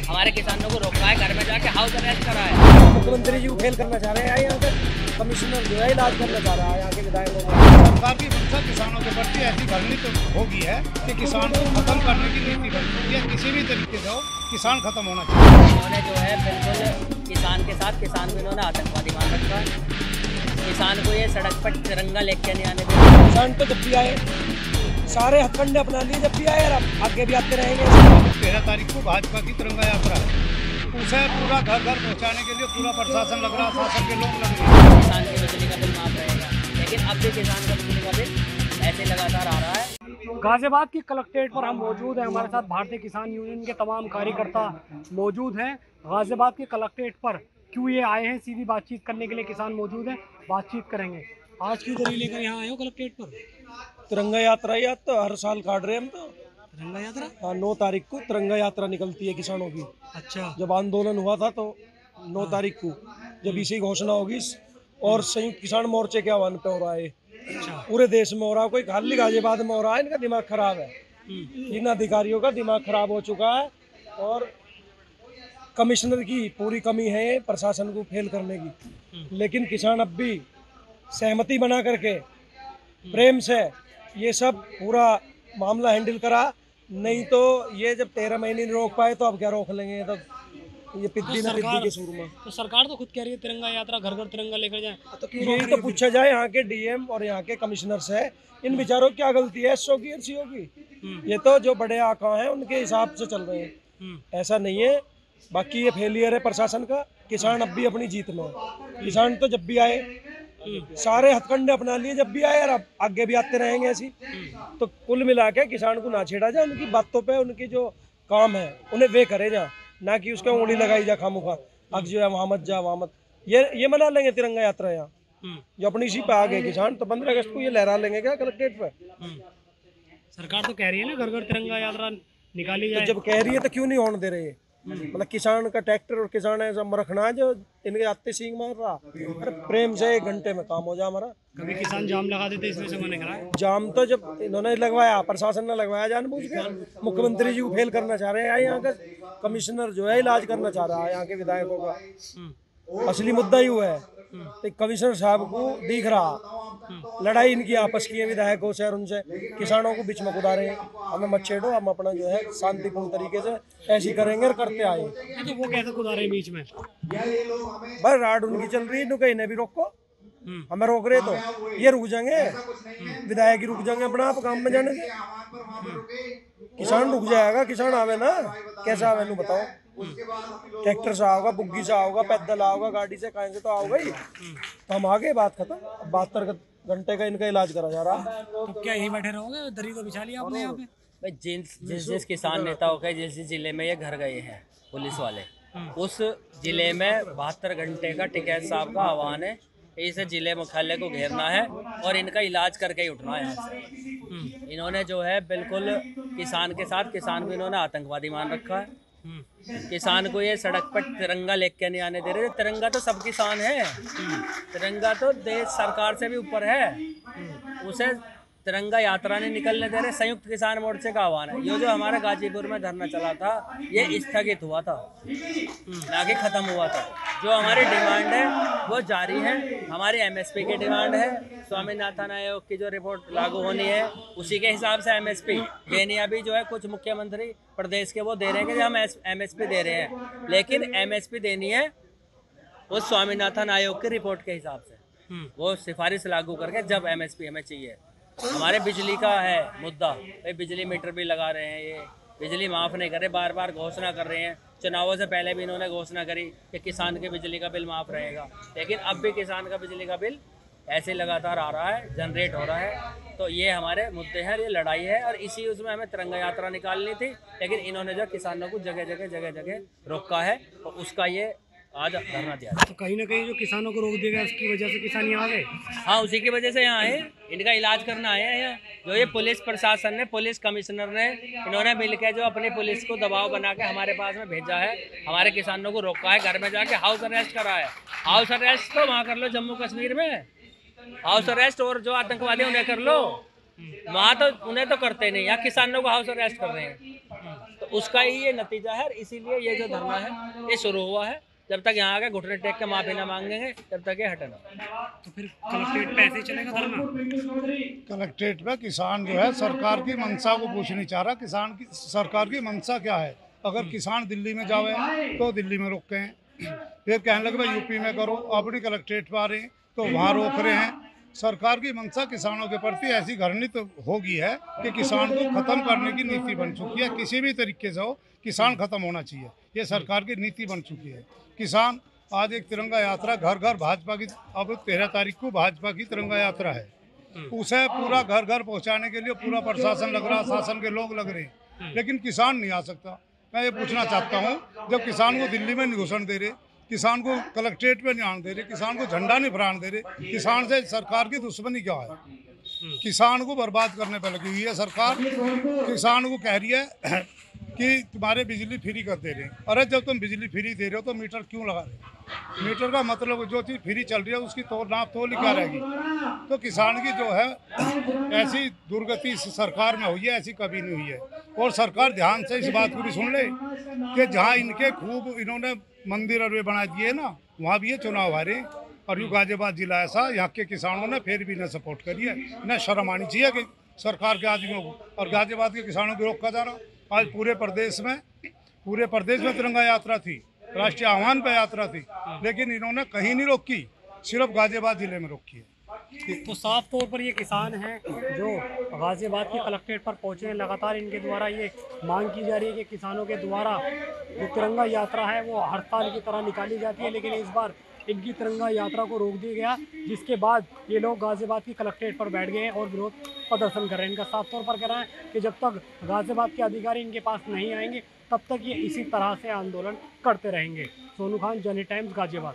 हमारे किसानों को रोका है, घर में जाके हाउस अरेस्ट करा है। मुख्यमंत्री जी को फेल करना चाह रहे हैं, यहाँ का कमिश्नर जो है इलाज करना चाह रहा है यहाँ के विधायकों को। सरकार की मंशा किसानों के प्रति ऐसी भरनी तो होगी है कि किसान को खत्म करने की नीति बनी है। किसी भी तरीके से हो किसान खत्म होना चाहिए। इन्होंने जो है बिल्कुल किसान के साथ किसान को इन्होंने आतंकवादी मान रखा है। किसान को ये सड़क पर तिरंगा लेके नहीं आने देंगे। किसान तो जब भी आए सारे हथकंडे अपना लिए, जब भी आए और अब आगे भी आते रहेंगे। 13 तारीख को भाजपा की तिरंगा यात्रा है, उसे पूरा घर घर पहुंचाने के लिए पूरा प्रशासन लग रहा, शासन के लोग लग रहे हैं। किसान के बिजली का बिल माफ रहेगा, लेकिन अब भी किसान का बिजली का बिल ऐसे लगातार आ रहा है। गाजियाबाद की कलेक्ट्रेट पर हम मौजूद हैं, हमारे साथ भारतीय किसान यूनियन के तमाम कार्यकर्ता मौजूद हैं। गाजियाबाद की कलेक्ट्रेट पर क्यों ये आए हैं, सीधी बातचीत करने के लिए किसान मौजूद हैं, बातचीत करेंगे। आज क्यों दलील लेकर यहाँ आए हो कलेक्ट्रेट पर? तिरंगा यात्रा या तो हर साल काट रहे हैं हम तो। तिरंगा यात्रा? हाँ, 9 तारीख को तिरंगा यात्रा निकलती है किसानों की। अच्छा। जब आंदोलन हुआ था तो 9 तारीख को जब इसी घोषणा होगी और संयुक्त किसान मोर्चे के आह्वान पे हो रहा है। अच्छा। पूरे देश में हो रहा है, कोई खाली गाजियाबाद में हो रहा है। इनका दिमाग खराब है, इन अधिकारियों का दिमाग खराब हो चुका है और कमिश्नर की पूरी कमी है प्रशासन को फेल करने की। लेकिन किसान अब भी सहमति बना करके प्रेम से ये सब पूरा मामला हैंडल करा, नहीं तो ये जब 13 महीने नहीं रोक पाए तो अब क्या रोक लेंगे। तब ये पिद्दी न पिद्दी के सुर में। तो सरकार तो खुद कह रही है तिरंगा यात्रा घर घर तिरंगा लेकर जाए, तो यही तो पूछा जाए यहाँ के डीएम और यहाँ के कमिश्नर से, इन बेचारों की क्या गलती है एसओ की, एससीओ की? ये तो जो बड़े आका हैं उनके हिसाब से चल रहे हैं, ऐसा नहीं है। बाकी ये फेलियर है प्रशासन का। किसान अब भी अपनी जीत में है। किसान तो जब भी आए सारे हथकंडे अपना लिए, जब भी आए और अब आगे भी आते रहेंगे ऐसी। तो कुल मिला के किसान को ना छेड़ा जाए, उनकी बातों पे उनकी जो काम है उन्हें वे करे जा, ना कि उसका उंगली लगाई जा खामुखा। अब जो है वहाँ मत जा वहाँ मत, ये मना लेंगे तिरंगा यात्रा यहाँ। जो अपनी इसी पे आ गए किसान तो 15 अगस्त को ये लहरा लेंगे क्या कलेक्ट्रेट पे? सरकार तो कह रही है ना घर घर तिरंगा यात्रा निकाली जाए। तो जब कह रही है तो क्यों नहीं होने दे रहे? मतलब किसान का ट्रैक्टर और किसान ऐसा रखना जो इनके आते सींग मार रहा। अरे प्रेम से 1 घंटे में काम हो जा हमारा। कभी किसान जाम लगा देते, इसमें से मना करा है। जाम तो जब इन्होंने लगवाया, प्रशासन ने लगवाया जानबूझ के। मुख्यमंत्री जी को फेल करना चाह रहे हैं, यहाँ का कमिश्नर जो है इलाज करना चाह रहा है यहाँ के विधायकों का। असली मुद्दा ही हुआ है तो कमिश्नर साहब को दिख रहा लड़ाई इनकी आपस की है विधायकों से और उनसे। किसानों को बीच में कुदा रहे हैं, हमें मत छेड़ो, हम अपना जो है शांतिपूर्ण तरीके से ऐसी करेंगे और करते आए। तो वो कैसे कुदा रहे बीच में? बस राड उनकी चल रही है, कहीं ने भी रोको, हमें रोक रहे तो ये रुक जाएंगे, विधायक ही रुक जाएंगे अपना आप काम में जाने से। किसान रुक जाएगा, किसान आवे ना, कैसा आवे नू बताओ? ट्रैक्टर से आओगा, बुग्गी से आओगा, पैदल आओगा, गाड़ी से कहीं से तो आओगा ही। तो हम आगे बात खत्म। 72 घंटे का इनका इलाज करा जा रहा। तो क्या यही बैठे रहोगे? दरी तो बिछा लिया आपने यहाँ पे? भाई जिस किसान नेताओं के जिस जिले में ये घर गए हैं पुलिस वाले, उस जिले में 72 घंटे का टिकैत साहब का आह्वान है। इस जिले मुख्यालय को घेरना है और इनका इलाज करके ही उठना है यहाँ से। इन्होंने जो है बिल्कुल किसान के साथ किसान को इन्होंने आतंकवादी मान रखा है। किसान को ये सड़क पर तिरंगा लेके नहीं आने दे रहे। तिरंगा तो सब किसान है, तिरंगा तो देश सरकार से भी ऊपर है। उसे तिरंगा यात्रा नहीं निकलने दे रहे। संयुक्त किसान मोर्चे का आह्वान है। ये जो हमारा गाजीपुर में धरना चला था ये स्थगित हुआ था, ना कि खत्म हुआ था। जो हमारी डिमांड है वो जारी है। हमारी एमएसपी की डिमांड है, स्वामीनाथन आयोग की जो रिपोर्ट लागू होनी है उसी के हिसाब से एमएसपी देनी। अभी जो है कुछ मुख्यमंत्री प्रदेश के वो दे रहे हैं कि हम एमएसपी दे रहे हैं, लेकिन एमएसपी देनी है वो स्वामीनाथन आयोग की रिपोर्ट के हिसाब से। वो सिफारिश लागू करके जब एमएसपी हमें चाहिए। हमारे बिजली का है मुद्दा, भाई बिजली मीटर भी लगा रहे हैं, ये बिजली माफ़ नहीं कर रहे, बार बार घोषणा कर रहे हैं। चुनावों से पहले भी इन्होंने घोषणा करी कि किसान के बिजली का बिल माफ़ रहेगा, लेकिन अब भी किसान का बिजली का बिल ऐसे लगातार आ रहा है, जनरेट हो रहा है। तो ये हमारे मुद्दे हैं, ये लड़ाई है और इसी उसमें हमें तिरंगा यात्रा निकालनी थी, लेकिन इन्होंने जो किसानों को जगह जगह रोका है और उसका ये आज धरना दिया। तो कहीं ना कहीं जो किसानों को रोक देगा उसकी वजह से किसान यहाँ आ गए। हाँ, उसी की वजह से यहाँ आए, इनका इलाज करना आए हैं यहाँ। जो ये पुलिस प्रशासन ने, पुलिस कमिश्नर ने, इन्होंने मिलकर जो अपनी पुलिस को दबाव बना के हमारे पास में भेजा है, हमारे किसानों को रोका है, घर में जाके हाउस अरेस्ट करा है। हाउस अरेस्ट तो वहाँ कर लो जम्मू कश्मीर में, हाउस अरेस्ट और जो आतंकवादी उन्हें कर लो। वहाँ तो उन्हें तो करते नहीं, यहाँ किसानों को हाउस अरेस्ट कर रहे हैं। तो उसका ही ये नतीजा है, इसीलिए ये जो धरना है ये शुरू हुआ है। जब तक यहाँ आके घुटने टेक के माफी ना मांगेंगे तब तक ये हटेगा। तो फिर कलेक्ट्रेट पे ऐसे ही चलेगा धरना? कलेक्ट्रेट पे किसान जो है सरकार की मंशा को पूछ नहीं चाह रहा। किसान की सरकार की मंशा क्या है? अगर किसान दिल्ली में जावे तो दिल्ली में रोकते हैं, फिर कहने लगे भाई यूपी में करो, अपनी कलेक्ट्रेट पर आ रहे हैं तो वहाँ रोक रहे हैं। सरकार की मंशा किसानों के प्रति ऐसी घृणित हो गई है कि किसान को खत्म करने की नीति बन चुकी है। किसी भी तरीके से हो किसान खत्म होना चाहिए, ये सरकार की नीति बन चुकी है। किसान आज एक तिरंगा यात्रा घर घर भाजपा की, अब 13 तारीख को भाजपा की तिरंगा यात्रा है, उसे पूरा घर घर पहुंचाने के लिए पूरा प्रशासन लग रहा, शासन के लोग लग रहे हैं, लेकिन किसान नहीं आ सकता। मैं ये पूछना चाहता हूँ, जब किसान को दिल्ली में नहीं घुसने दे रहे, किसान को कलेक्ट्रेट पे नहीं आने दे रहे, किसान को झंडा नहीं फहराने दे रहे, किसान से सरकार की दुश्मनी क्या है? किसान को बर्बाद करने पर लगी हुई है सरकार। किसान को कह रही है कि तुम्हारे बिजली फ्री कर दे रहे हैं। अरे जब तुम बिजली फ्री दे रहे हो तो मीटर क्यों लगा रहे हो? मीटर का मतलब जो चीज़ फ्री चल रही है उसकी नाप तोल क्या रहेगी? तो किसान की जो है ऐसी दुर्गति इस सरकार में हुई है, ऐसी कभी नहीं हुई है। और सरकार ध्यान से इस बात को भी सुन ले कि जहाँ इनके खूब इन्होंने मंदिर और वे बना दिए ना, वहाँ भी ये चुनाव हारे। और यूँ गाजियाबाद जिला ऐसा, यहाँ के किसानों ने फिर भी इन्हें सपोर्ट करी है। इन्हें शर्म आनी चाहिए कि सरकार के आदमियों को। और गाजियाबाद के किसानों को रोका जा रहा। आज पूरे प्रदेश में तिरंगा यात्रा थी, राष्ट्रीय आह्वान पर यात्रा थी, लेकिन इन्होंने कहीं नहीं रोकी, सिर्फ गाजियाबाद जिले में रोकी है। तो साफ तौर पर ये किसान हैं जो गाजियाबाद के कलेक्ट्रेट पर पहुंचे हैं। लगातार इनके द्वारा ये मांग की जा रही है कि किसानों के द्वारा जो तिरंगा यात्रा है वो हर साल की तरह निकाली जाती है, लेकिन इस बार इनकी तिरंगा यात्रा को रोक दिया गया, जिसके बाद ये लोग गाजियाबाद की कलेक्ट्रेट पर बैठ गए हैं और विरोध प्रदर्शन कर रहे हैं। इनका साफ तौर पर कहना है कि जब तक गाजियाबाद के अधिकारी इनके पास नहीं आएंगे तब तक ये इसी तरह से आंदोलन करते रहेंगे। Sonu Khan, journey times, Ghaziabad.